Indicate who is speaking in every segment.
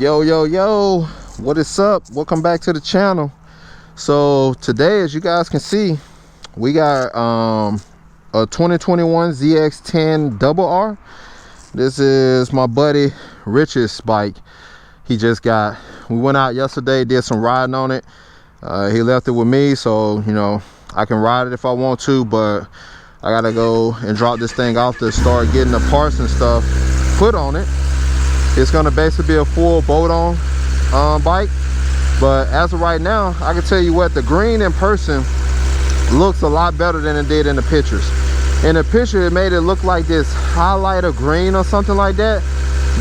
Speaker 1: Yo, what is up? Welcome back to the channel. So today, as you guys can see, we got a 2021 ZX10RR. This is my buddy Rich's bike. He just got, we went out yesterday, did some riding on it. He left it with me, so you know I can ride it if I want to, but I gotta go and drop this thing off to start getting the parts and stuff put on it. It's gonna basically be a full bolt on bike, but as of right now, I can tell you what, the green in person looks a lot better than it did in the pictures. In the picture, it made it look like this highlighter green or something like that,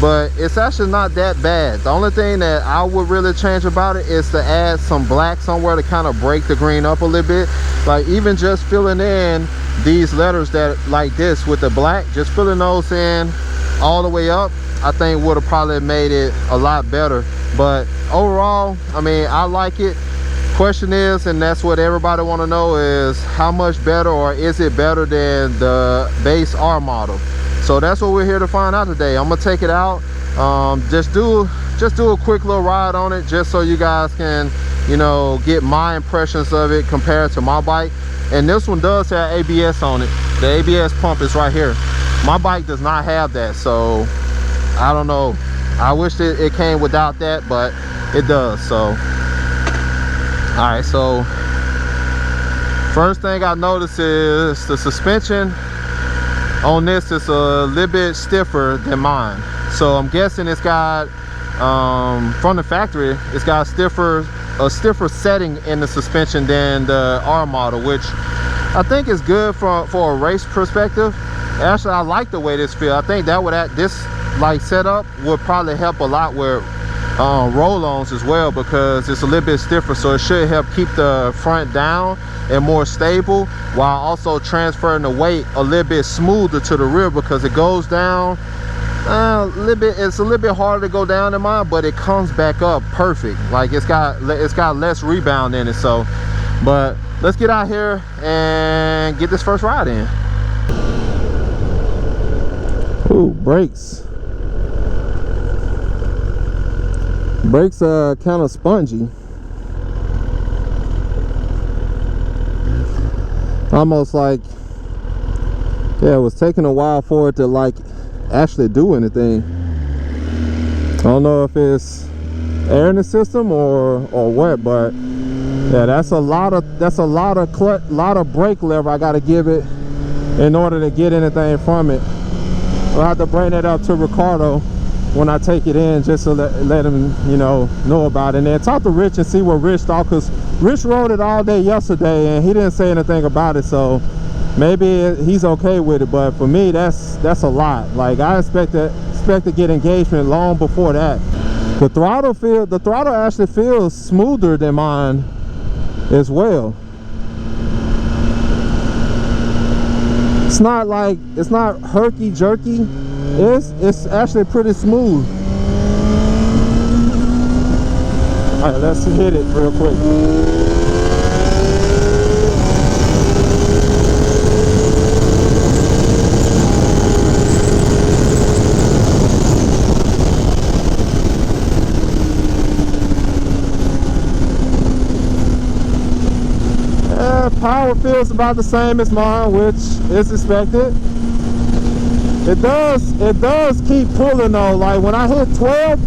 Speaker 1: but it's actually not that bad. The only thing that I would really change about it is to add some black somewhere to kind of break the green up a little bit. Like even just filling in these letters that like this with the black, just filling those in all the way up, I think would have probably made it a lot better. But overall, I mean, I like it. Question is, and that's what everybody want to know, is how much better, or is it better than the base R model? So that's what we're here to find out today. I'm gonna take it out, just do a quick little ride on it, just so you guys can, you know, get my impressions of it compared to my bike. And this one does have ABS on it. The ABS pump is right here. My bike does not have that, so I don't know. I wish it came without that, but it does. So all right, so first thing I noticed is the suspension on this is a little bit stiffer than mine. So I'm guessing it's got from the factory, it's got a stiffer setting in the suspension than the R model, which I think is good for a race perspective. Actually, I like the way this feels. I think that would this like setup would probably help a lot with roll-ons as well, because it's a little bit stiffer, so it should help keep the front down and more stable, while also transferring the weight a little bit smoother to the rear, because it goes down a little bit. It's a little bit harder to go down than mine, but it comes back up perfect. Like it's got less rebound in it. So but let's get out here and get this first ride in. Ooh, brakes are kind of spongy, almost like, yeah, it was taking a while for it to like actually do anything. I don't know if it's air in the system or what, but yeah, that's a lot of brake lever I got to give it in order to get anything from it. I'll have to bring that up to Ricardo when I take it in, just to let him, you know about it. And then talk to Rich and see what Rich thought, because Rich rode it all day yesterday and he didn't say anything about it, so maybe he's okay with it. But for me, that's a lot. Like I expect to get engagement long before that. The throttle actually feels smoother than mine as well. It's not herky jerky. It's actually pretty smooth. All right, let's hit it real quick. Power feels about the same as mine, which is expected. It does keep pulling though. Like when I hit 12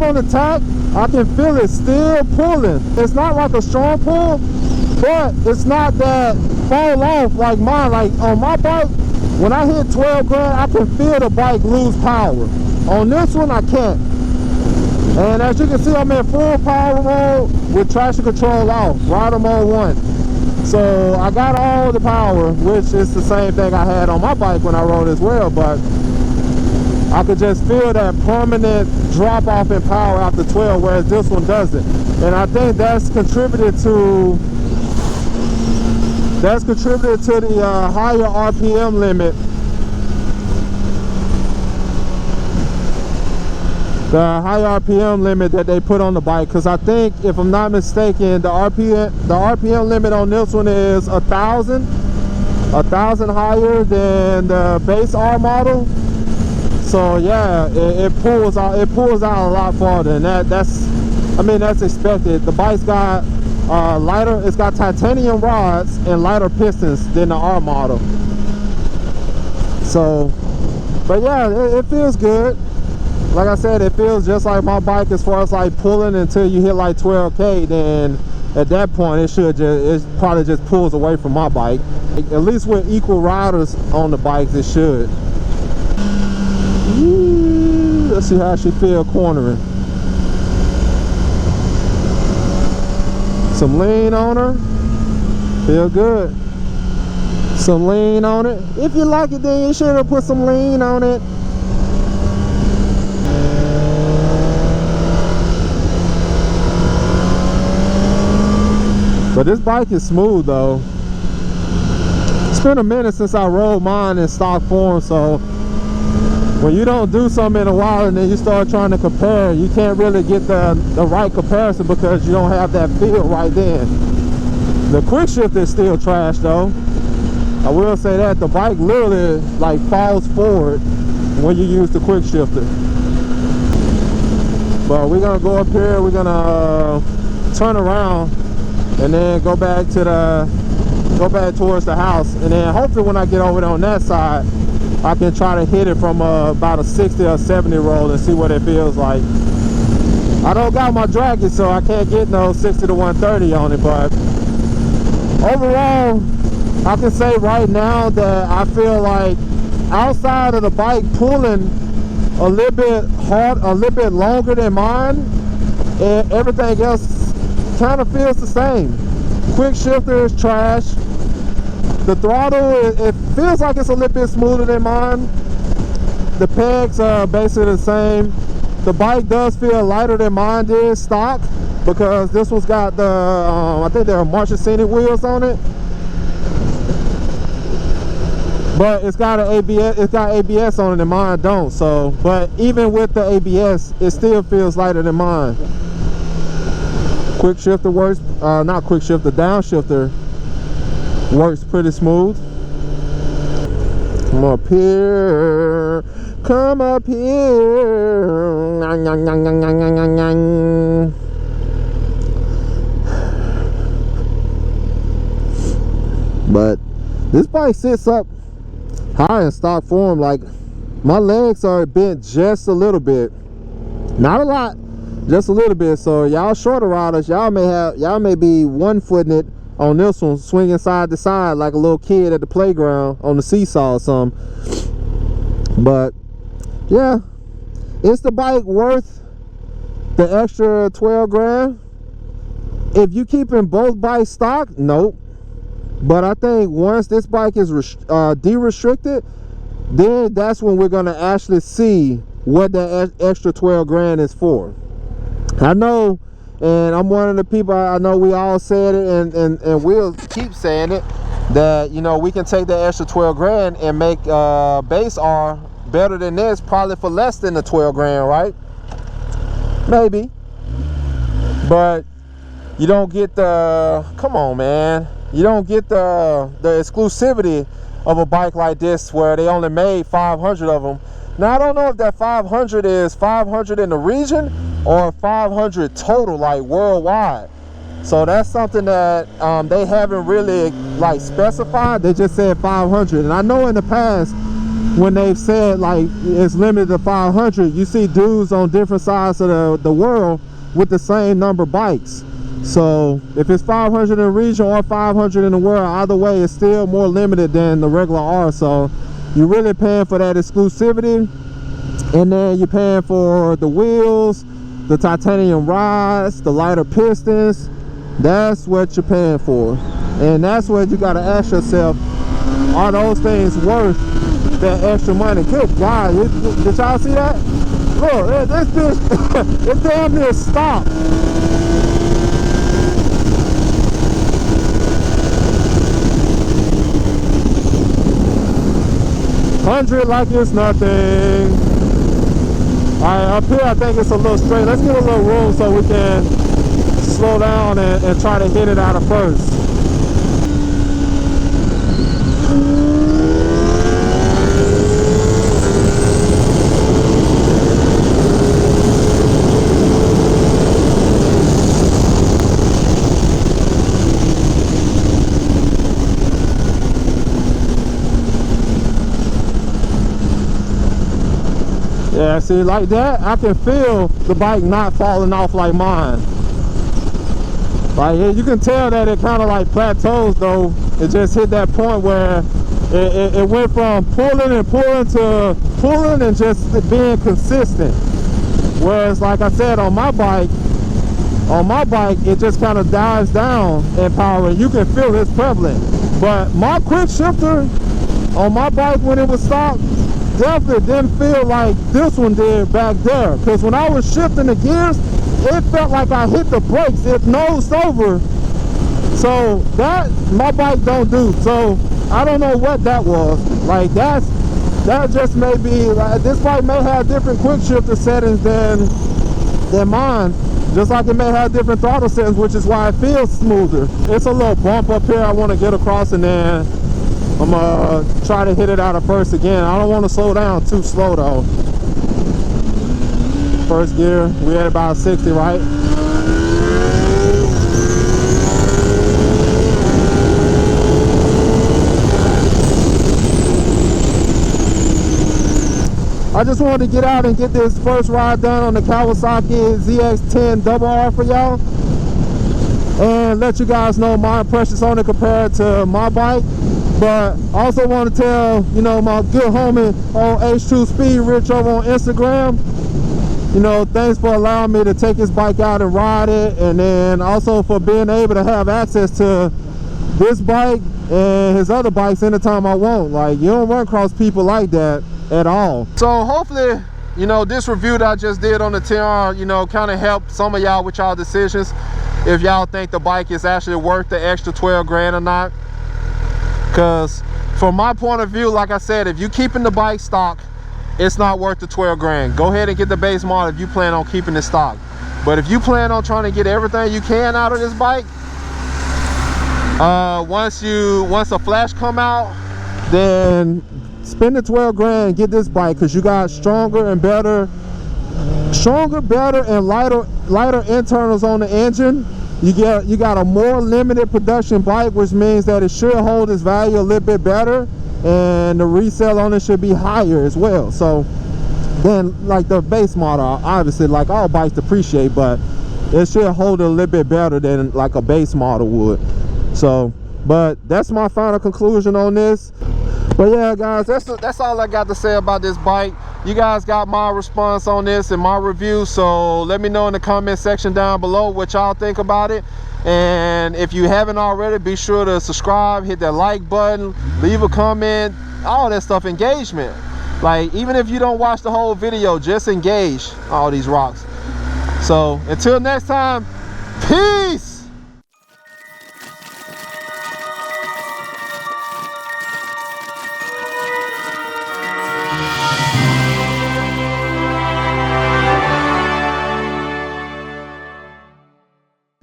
Speaker 1: on the tack, I can feel it still pulling. It's not like a strong pull, but it's not that fall off like mine. Like on my bike, when I hit 12 grand, I can feel the bike lose power. On this one, I can't. And as you can see, I'm in full power mode with traction control off, rider mode 1. So I got all the power, which is the same thing I had on my bike when I rode as well, but I could just feel that permanent drop off in power after 12, whereas this one doesn't. And I think that's contributed to the higher RPM limit. The high RPM limit that they put on the bike, because I think, if I'm not mistaken, the RPM limit on this one is 1,000 higher than the base R model. So yeah, it pulls out a lot farther, and that's expected. The bike's got it's got titanium rods and lighter pistons than the R model. So, but yeah, it feels good. Like I said, it feels just like my bike as far as like pulling until you hit like 12K. Then at that point, it probably just pulls away from my bike. At least with equal riders on the bikes, it should. Let's see how she feel cornering. Some lean on her. Feel good. Some lean on it. If you like it, then you should have put some lean on it. But this bike is smooth though. It's been a minute since I rode mine in stock form, so when you don't do something in a while and then you start trying to compare, you can't really get the right comparison because you don't have that feel right then. The quick shift is still trash though. I will say that the bike literally like falls forward when you use the quick shifter. But we're gonna go up here, we're gonna turn around and then go back towards the house, and then hopefully when I get over there on that side I can try to hit it from about a 60 or 70 roll and see what it feels like. I don't got my draggy, so I can't get no 60 to 130 on it, but overall I can say right now that I feel like outside of the bike pulling a little bit hard, a little bit longer than mine, and everything else kind of feels the same. Quick shifter is trash. The throttle, it feels like it's a little bit smoother than mine. The pegs are basically the same. The bike does feel lighter than mine did stock, because this one's got the I think there are Marchesini wheels on it. But it's got ABS on it and mine don't. So, but even with the ABS, it still feels lighter than mine. Quick shifter works, not quick shifter, downshifter works pretty smooth. Come up here, come up here. But this bike sits up high in stock form. Like, my legs are bent just a little bit, not a lot, just a little bit. So y'all shorter riders, y'all may be one-footing it on this one, swinging side to side like a little kid at the playground on the seesaw or something. But yeah, is the bike worth the extra 12 grand? If you keeping both bikes stock, nope. But I think once this bike is de-restricted, then that's when we're gonna actually see what that extra 12 grand is for. I know, and I'm one of the people, I know we all said it, and we'll keep saying it, that, you know, we can take that extra 12 grand and make base R better than this, probably for less than the 12 grand, right? Maybe. But you don't get the, come on, man. You don't get the exclusivity of a bike like this where they only made 500 of them. Now, I don't know if that 500 is 500 in the region or 500 total, like worldwide. So that's something that they haven't really like specified. They just said 500. And I know in the past when they've said like it's limited to 500, you see dudes on different sides of the world with the same number of bikes. So if it's 500 in the region or 500 in the world, either way it's still more limited than the regular R. So you're really paying for that exclusivity, and then you're paying for the wheels, the titanium rods, the lighter pistons. That's what you're paying for, and that's what you got to ask yourself, are those things worth that extra money? Good God, did y'all see that? Look, this bitch, it's damn near stopped. $100 like it's nothing. Alright, up here I think it's a little straight. Let's get a little room so we can slow down and try to hit it out of first. see, like that, I can feel the bike not falling off like mine. Like, you can tell that it kind of like plateaus though. It just hit that point where it went from pulling and pulling to pulling and just being consistent. Whereas, like I said, on my bike, it just kind of dies down in power, and you can feel it's prevalent. But my quick shifter on my bike when it was stopped definitely didn't feel like this one did back there. Because when I was shifting the gears, it felt like I hit the brakes. It nosed over. So that my bike don't do. So I don't know what that was. Like that just may be like, this bike may have different quick shifter settings than mine. Just like it may have different throttle settings, which is why it feels smoother. It's a little bump up here I want to get across, and then I'm gonna try to hit it out of first again. I don't want to slow down too slow though. First gear, we at about 60, right? I just wanted to get out and get this first ride done on the Kawasaki ZX10RR for y'all, and let you guys know my impressions on it compared to my bike. But I also want to tell, you know, my good homie on H2 Speed, Rich, over on Instagram, you know, thanks for allowing me to take his bike out and ride it, and then also for being able to have access to this bike and his other bikes anytime I want. Like, you don't run across people like that at all. So hopefully, you know, this review that I just did on the 10R, you know, kind of helped some of y'all with y'all decisions, if y'all think the bike is actually worth the extra 12 grand or not. Because from my point of view, like I said, if you keeping the bike stock, it's not worth the 12 grand. Go ahead and get the base model if you plan on keeping it stock. But if you plan on trying to get everything you can out of this bike, once a flash come out, then spend the 12 grand and get this bike, because you got stronger, better and lighter internals on the engine. You got a more limited production bike, which means that it should hold its value a little bit better, and the resale on it should be higher as well. So then, like the base model, obviously, like all bikes depreciate, but it should hold it a little bit better than like a base model would. So, but that's my final conclusion on this. But yeah, guys, that's all I got to say about this bike. You guys got my response on this and my review, so let me know in the comment section down below what y'all think about it. And if you haven't already, be sure to subscribe, hit that like button, leave a comment, all that stuff. Engagement, like, even if you don't watch the whole video, just engage all these rocks. So until next time, peace.